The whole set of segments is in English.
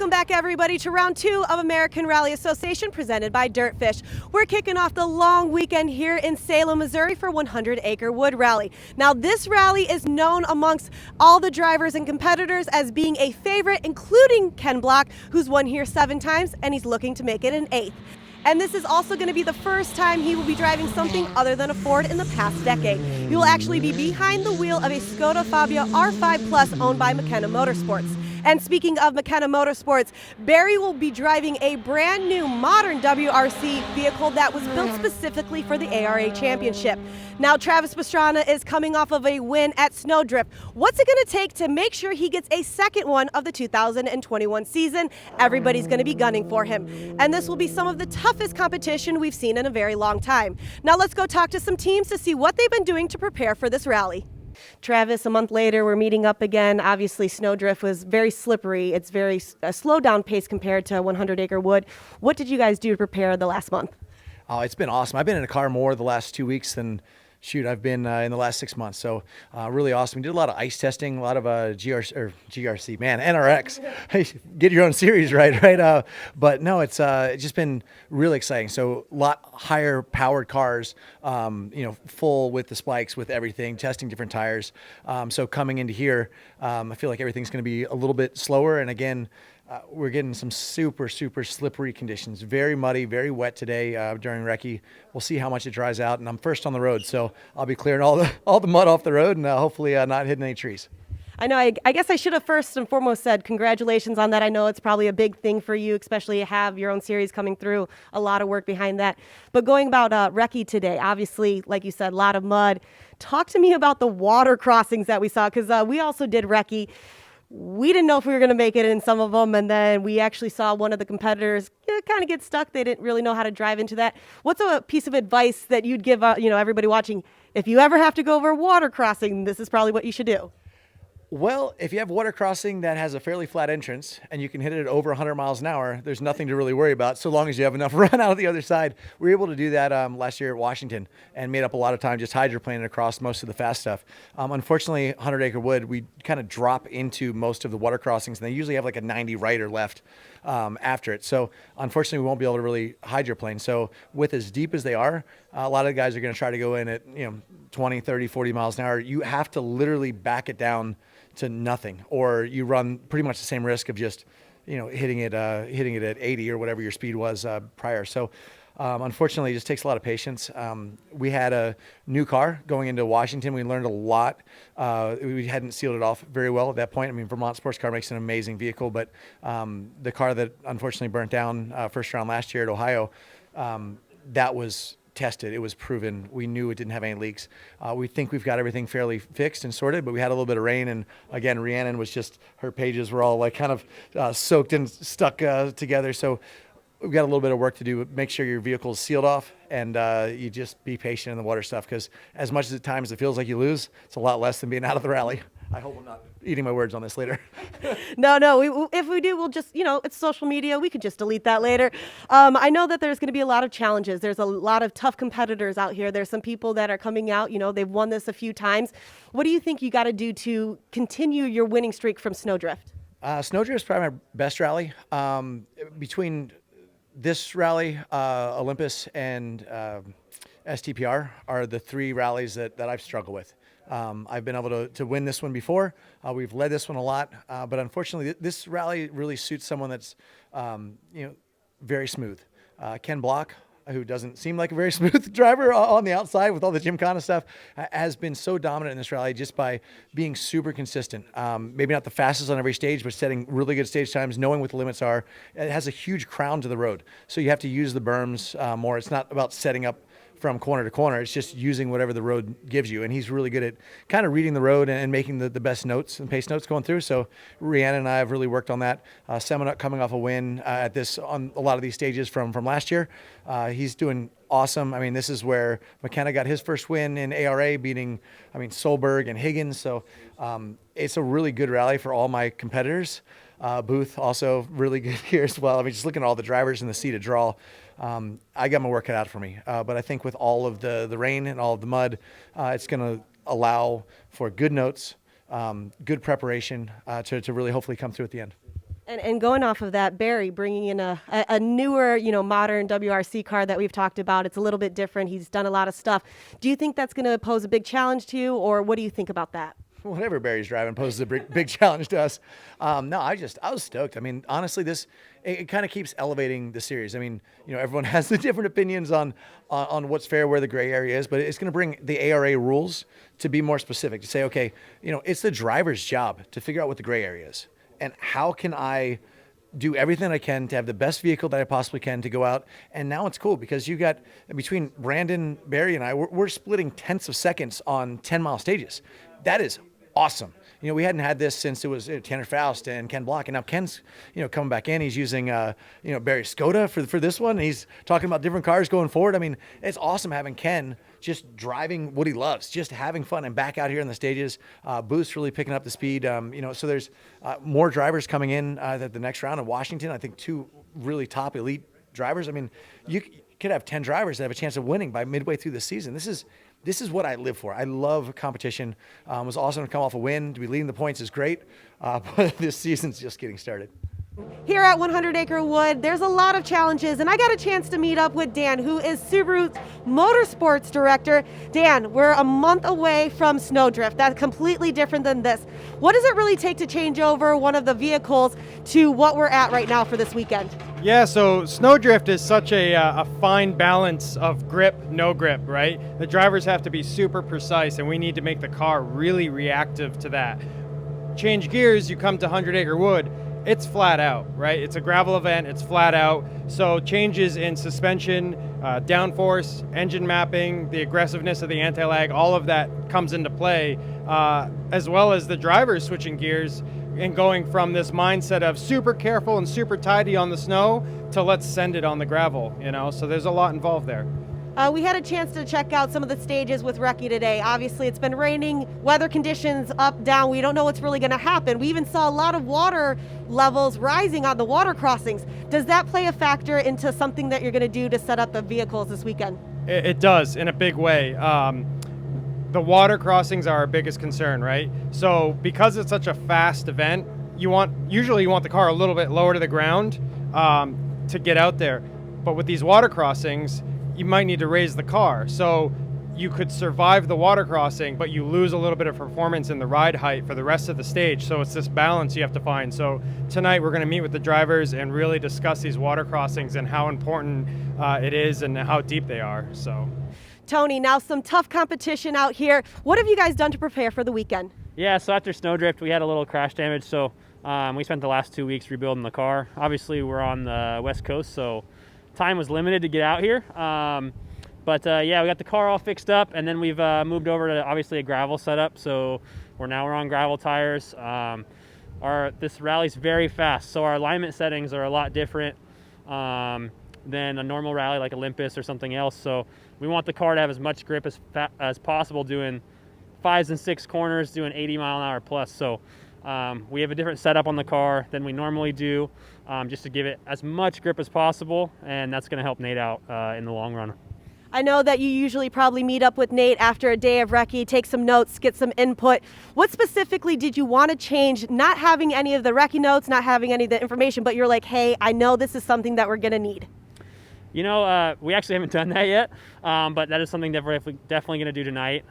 Welcome back, everybody, to round 2 of American Rally Association presented by DirtFish. We're kicking off the long weekend here in Salem, Missouri for 100 Acre Wood Rally. Now, this rally is known amongst all the drivers and competitors as being a favorite, including Ken Block, who's won here 7 times, and he's looking to make it an 8th. And this is also going to be the first time he will be driving something other than a Ford in the past decade. He will actually be behind the wheel of a Skoda Fabia R5 Plus owned by McKenna Motorsports. And speaking of McKenna Motorsports, Barry will be driving a brand new modern WRC vehicle that was built specifically for the ARA Championship. Now, Travis Pastrana is coming off of a win at Snowdrift. What's it going to take to make sure he gets a second one of the 2021 season? Everybody's going to be gunning for him. And this will be some of the toughest competition we've seen in a very long time. Now let's go talk to some teams to see what they've been doing to prepare for this rally. Travis, a month later, we're meeting up again. Obviously, Snowdrift was very slippery. It's very a slow down pace compared to 100 Acre Wood. What did you guys do to prepare the last month? Oh, it's been awesome. I've been in a car more the last 2 weeks than I've been in the last 6 months. So really awesome. We did a lot of ice testing, a lot of GRC, man, NRX. Hey, get your own series right? But no, it's just been really exciting. So a lot higher powered cars, full with the spikes, with everything, testing different tires. So coming into here, I feel like everything's going to be a little bit slower. And again, we're getting some super slippery conditions. Very muddy, very wet today during recce. We'll see how much it dries out, and I'm first on the road, so I'll be clearing all the mud off the road and hopefully not hitting any trees. I know, I guess I should have first and foremost said congratulations on that. I know it's probably a big thing for you, especially to have your own series coming through, a lot of work behind that. But going about recce today, obviously, like you said, a lot of mud. Talk to me about the water crossings that we saw, because we also did recce. We didn't know if we were going to make it in some of them, and then we actually saw one of the competitors kind of get stuck. They didn't really know how to drive into that. What's a piece of advice that you'd give everybody watching? If you ever have to go over a water crossing, this is probably what you should do. Well, if you have water crossing that has a fairly flat entrance and you can hit it at over 100 miles an hour, there's nothing to really worry about so long as you have enough run out of the other side. We were able to do that last year at Washington and made up a lot of time just hydroplaning across most of the fast stuff. Unfortunately, 100 Acre Wood, we kind of drop into most of the water crossings, and they usually have like a 90 right or left after it. So unfortunately, we won't be able to really hydroplane. So with as deep as they are, a lot of the guys are going to try to go in at 20, 30, 40 miles an hour. You have to literally back it down to nothing, or you run pretty much the same risk of just hitting it at 80 or whatever your speed was prior. So unfortunately, it just takes a lot of patience. We had a new car going into Washington. We learned a lot. We hadn't sealed it off very well at that point. I mean, Vermont Sports Car makes an amazing vehicle, but the car that unfortunately burnt down first round last year at Ohio, that was tested. It was proven. We knew it didn't have any leaks. We think we've got everything fairly fixed and sorted, but we had a little bit of rain, and again, Rhiannon was just, her pages were all like kind of soaked and stuck together. So we've got a little bit of work to do. Make sure your vehicle is sealed off, and you just be patient in the water stuff, because as much as at times it feels like you lose, it's a lot less than being out of the rally. I hope I'm not eating my words on this later. No, if we do, we'll just, it's social media. We could just delete that later. I know that there's going to be a lot of challenges. There's a lot of tough competitors out here. There's some people that are coming out, they've won this a few times. What do you think you got to do to continue your winning streak from Snowdrift? Snowdrift is probably my best rally. Between this rally, Olympus, and STPR are the 3 rallies that I've struggled with. I've been able to win this one before. We've led this one a lot, but unfortunately, this rally really suits someone that's, very smooth. Ken Block, who doesn't seem like a very smooth driver on the outside with all the Gymkhana stuff, has been so dominant in this rally just by being super consistent. Maybe not the fastest on every stage, but setting really good stage times, knowing what the limits are. It has a huge crown to the road, so you have to use the berms more. It's not about setting up from corner to corner. It's just using whatever the road gives you, and he's really good at kind of reading the road and making the best notes and pace notes going through. So Rhiannon and I have really worked on that. Seminuk coming off a win at this on a lot of these stages from last year. He's doing awesome. I mean, this is where McKenna got his first win in ARA, beating Solberg and Higgins. So it's a really good rally for all my competitors. Booth also really good here as well. Just looking at all the drivers in the sea to draw, I got my work cut out for me. But I think with all of the rain and all of the mud, it's going to allow for good notes, good preparation to really hopefully come through at the end. And going off of that, Barry bringing in a newer, modern WRC car that we've talked about. It's a little bit different. He's done a lot of stuff. Do you think that's going to pose a big challenge to you, or what do you think about that? Whatever Barry's driving poses a big challenge to us. No, I was stoked. I mean, honestly, it kind of keeps elevating the series. I mean, everyone has the different opinions on what's fair, where the gray area is, but it's going to bring the ARA rules to be more specific, to say, okay, it's the driver's job to figure out what the gray area is. And how can I do everything I can to have the best vehicle that I possibly can to go out? And now it's cool because you got, between Brandon, Barry, and I, we're splitting tenths of seconds on 10-mile stages. That is awesome. We hadn't had this since it was Tanner Faust and Ken Block, and now Ken's, coming back in. He's using, Barry Skoda for this one. He's talking about different cars going forward. I mean, it's awesome having Ken just driving what he loves, just having fun, and back out here on the stages. Booth's really picking up the speed. So there's more drivers coming in at the next round in Washington. I think 2 really top elite drivers. I mean, you could have 10 drivers that have a chance of winning by midway through the season. This is what I live for. I love competition. It was awesome to come off a win. To be leading the points is great, but this season's just getting started. Here at 100 Acre Wood, there's a lot of challenges, and I got a chance to meet up with Dan, who is Subaru's Motorsports Director. Dan, we're a month away from Snowdrift. That's completely different than this. What does it really take to change over one of the vehicles to what we're at right now for this weekend? Yeah, so Snowdrift is such a fine balance of grip, no grip, right? The drivers have to be super precise, and we need to make the car really reactive to that. Change gears, you come to 100 Acre Wood, it's flat out, right? It's a gravel event, it's flat out. So changes in suspension, downforce, engine mapping, the aggressiveness of the anti-lag, all of that comes into play, as well as the drivers switching gears and going from this mindset of super careful and super tidy on the snow to let's send it on the gravel, So there's a lot involved there. We had a chance to check out some of the stages with Recce today. Obviously, it's been raining, weather conditions up, down. We don't know what's really going to happen. We even saw a lot of water levels rising on the water crossings. Does that play a factor into something that you're going to do to set up the vehicles this weekend? It does, in a big way. The water crossings are our biggest concern, right? So because it's such a fast event, usually you want the car a little bit lower to the ground to get out there. But with these water crossings, you might need to raise the car. So you could survive the water crossing, but you lose a little bit of performance in the ride height for the rest of the stage. So it's this balance you have to find. So tonight we're going to meet with the drivers and really discuss these water crossings and how important it is and how deep they are. So, Tony, now some tough competition out here. What have you guys done to prepare for the weekend? Yeah, so after Snowdrift, we had a little crash damage. So we spent the last 2 weeks rebuilding the car. Obviously, we're on the West Coast, so time was limited to get out here. But yeah, we got the car all fixed up, and then we've moved over to obviously a gravel setup. So we're on gravel tires. This rally's very fast, so our alignment settings are a lot different than a normal rally like Olympus or something else. So we want the car to have as much grip as possible, doing 5s and 6 corners, doing 80 mile an hour plus. So we have a different setup on the car than we normally do, just to give it as much grip as possible, and that's going to help Nate out in the long run. I know that you usually probably meet up with Nate after a day of recce, take some notes, get some input. What specifically did you want to change, not having any of the recce notes, not having any of the information, but you're like, hey, I know this is something that we're going to need? We actually haven't done that yet, but that is something that we're definitely going to do tonight.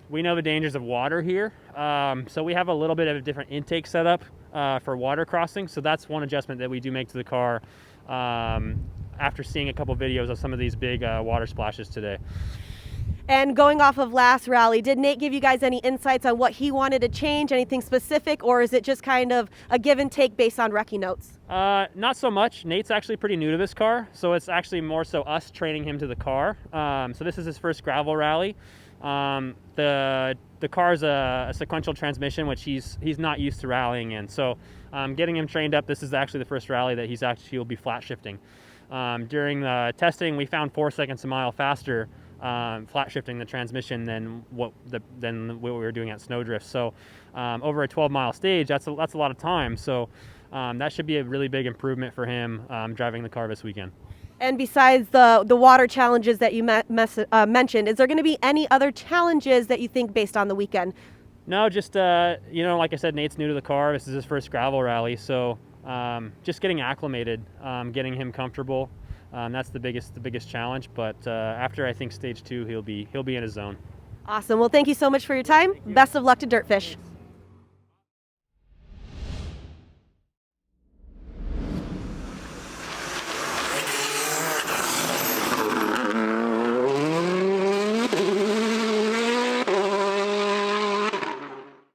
We know the dangers of water here, so we have a little bit of a different intake setup for water crossing. So that's one adjustment that we do make to the car after seeing a couple videos of some of these big water splashes today. And going off of last rally, did Nate give you guys any insights on what he wanted to change, anything specific, or is it just kind of a give and take based on recce notes? Not so much. Nate's actually pretty new to this car, so it's actually more so us training him to the car. So this is his first gravel rally. The car's a sequential transmission, which he's not used to rallying in. So getting him trained up, this is actually the first rally that he'll be flat shifting. During the testing, we found 4 seconds a mile faster flat shifting the transmission than what we were doing at Snowdrift. So over a 12-mile stage, that's a lot of time. So that should be a really big improvement for him driving the car this weekend. And besides the water challenges that you mentioned, is there going to be any other challenges that you think based on the weekend? No, just like I said, Nate's new to the car. This is his first gravel rally, so just getting acclimated, getting him comfortable. That's the biggest challenge. But after I think stage 2, he'll be in his zone. Awesome. Well, thank you so much for your time. Best of luck to DirtFish.